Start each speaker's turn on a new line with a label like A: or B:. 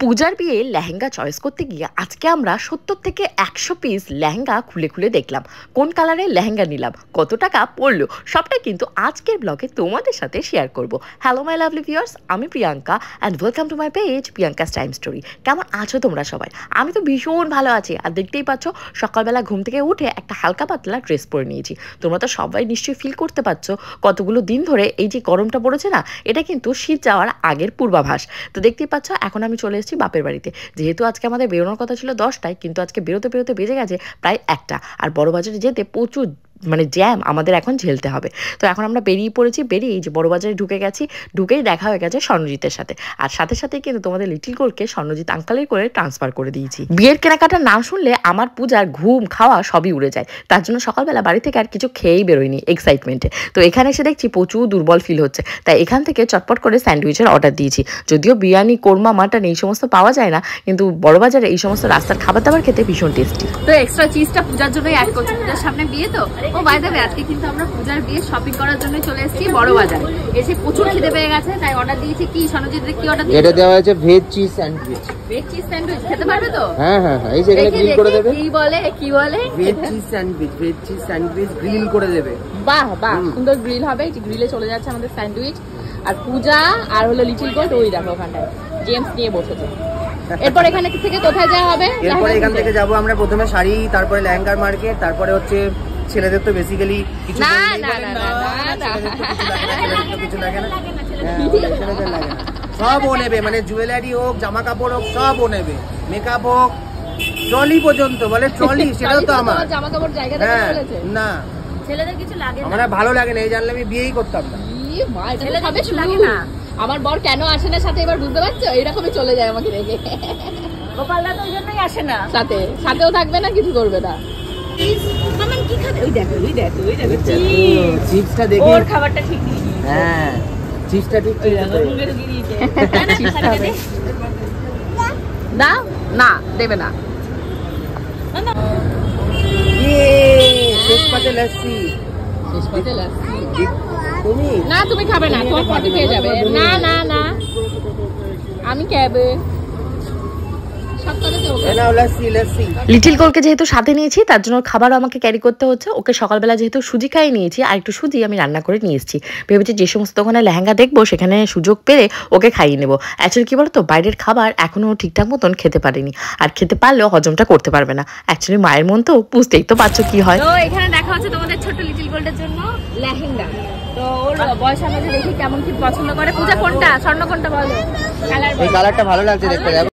A: পূজার বিয়ে লেহেঙ্গা চয়েস করতে গিয়ে আজকে আমরা 70 থেকে 100 পিস লেহেঙ্গা খুলে খুলে দেখলাম কোন কালারের লেহেঙ্গা নিলাম, কত টাকা পড়লো, সবটাই কিন্তু আজকের ব্লগে তোমাদের সাথে শেয়ার করব। হ্যালো মাই লাভলি ভিউয়ার্স, আমি Priyanka and welcome to my page Priyanka's time story. কেমন আছো তোমরা সবাই? আমি তো ভীষণ ভালো আছি। আর দেখতেই পাচ্ছ সকালবেলা ঘুম থেকে উঠে একটা হালকা পাতলা ড্রেস পরে নিয়েছি। তোমরা তো সবাই নিশ্চয়ই ফিল করতে পারছো কতগুলো দিন ধরে এই যে গরমটা পড়েছে না, এটা কিন্তু শীত যাওয়ার আগের পূর্বাভাস। তো দেখতেই পাচ্ছ এখন আমি চলে বাপের বাড়িতে। যেহেতু আজকে আমাদের বেরোনোর কথা ছিল 10টায়, কিন্তু আজকে বেরোতে বেরোতে বেজে গেছে প্রায় 1টা। আর বড় বাজারে যেতে প্রচুর জ্যাম আমাদের এখন ঝেলতে হবে। তো এখন আমরা বেরিয়ে পড়েছি। বেরিয়ে এই যে বড় বাজারে ঢুকে গেছি। ঢুকেই দেখা হয়ে গেছে স্বর্ণজিতের সাথে। আর সাথে সাথে কিন্তু তোমাদের লিটিল গোলকে স্বর্ণজিৎ আঙ্কালের করে ট্রান্সফার করে দিয়েছি। বিয়ের কেনাকাটার নাম শুনলে আমার পূজার ঘুম খাওয়া সবই উড়ে যায়। তার জন্য সকালবেলা বাড়ি থেকে আর কিছু খেয়েই বেরোয়নি এক্সাইটমেন্টে। তো এখানে এসে দেখছি প্রচুর দুর্বল ফিল হচ্ছে, তাই এখান থেকে চটপট করে স্যান্ডউইচের অর্ডার দিয়েছি। যদিও বিরিয়ানি, কোরমা, মাটন এই সমস্ত পাওয়া যায় না, কিন্তু বড় বাজারে এই সমস্ত রাস্তার খাবার দাবার খেতে ভীষণ টেস্টি।
B: তো এক্সট্রা চিজটা পূজার জন্যই অ্যাড করছি। পূজার সামনে বিয়ে তো ও বাই দ্য ওয়ে আজকে কিন্তু আমরা পূজার বিয়ে শপিং করার জন্য চলে এসেছি বড় বাজারে। এসে প্রচুর খিদে পেয়ে গেছে, তাই অর্ডার দিয়েছি। কি স্বর্ণজিৎ কি অর্ডার দিয়েছে?
C: এটা দেওয়া হয়েছে veg cheese sandwich.
B: Veg cheese sandwich খেতে পারবে তো?
C: হ্যাঁ হ্যাঁ হ্যাঁ, এই যে এখানে গ্রিল করে দেবে।
B: কি বলে
C: ভেজ চিজ স্যান্ডউইচ গ্রিল করে দেবে।
B: বাহ বাহ, সুন্দর গ্রিল হবে। এই গ্রিলে চলে যাচ্ছে আমাদের স্যান্ডউইচ। আর পূজা আর হলো লিটিল গোল্ড ওই দেখো ওখানটায় জেমস নিয়ে বসেছে। এরপর এখান থেকে কোথায় যাওয়া হবে?
C: এরপর এখান থেকে যাব আমরা প্রথমে শাড়ি, তারপরে লেহেঙ্গার মার্কেট, তারপরে হচ্ছে ছেলেদের তো বেসিক্যালি কিছু
B: না
C: কিছু লাগে না, ছেলেদের লাগে না। সব ও নেবে, মানে জুয়েলারি হোক, জামা কাপড় হোক, সব ও নেবে। মেকআপ হোক, ট্রলি পর্যন্ত। বলে ট্রলি, সেটাও তো আমার
B: জামা কাপড় জায়গা দেবে বলেছে
C: না।
B: ছেলেদের কিছু লাগে না,
C: আমার ভালো লাগে না। এই জানলে আমি বিয়েই করতাম না।
B: ছেলেদের কিছু লাগে না। আমার বর কেন আসে না সাথে এবার বুঝতে পারছো? এরকমই চলে যায় আমাকে রেখে। গোপালদা তো ওই জন্যই আসে না সাথে, সাথেও থাকবে না, কিছু করবে না। মামান কি খাবে? ওই দেখো চিপসটা দেখি। ওর খাবারটা ঠিক নেই।
C: হ্যাঁ, চিপসটা ঠিক
B: দাও না, দেবে না।
C: শেষ পাতে লাস্সি। তুমি
B: না, তুমি খাবে না, তোমার পটি পেয়ে যাবে। না না না, আমি খাবে।
A: লিটিল গোলকে যেহেতু সাথে নিয়েছি, তার জন্য খাবারও আমাকে ক্যারি করতে হচ্ছে। ওকে সকালবেলা যেহেতু সুজি খাইয়ে নিয়েছি, আর একটু সুজি আমি রান্না করে নিয়ে এসেছি। ভেবেছি যে সমস্ত দোকানে লেহেঙ্গা দেখবো সেখানে সুযোগ পেলে ওকে খাইয়ে নেবো। অ্যাকচুয়ালি কি বলতো, বাইরের খাবার এখনো ঠিকঠাক মতন খেতে পারেনি, আর খেতে পারলেও হজমটা করতে পারবে না। অ্যাকচুয়ালি মায়ের মন তো বুঝতেই তো পারছো কি হয়।
B: তো এখানে দেখা হচ্ছে তোমাদের ছোট লিটিল গোল্ডের জন্য লেহেঙ্গা। তো ওর বয়স আমাকে দেখি কেমন কি পছন্দ করে। পূজা কোনটা, স্বর্ণ কোনটা বলো?
C: এই কালারটা ভালো লাগছে দেখতে।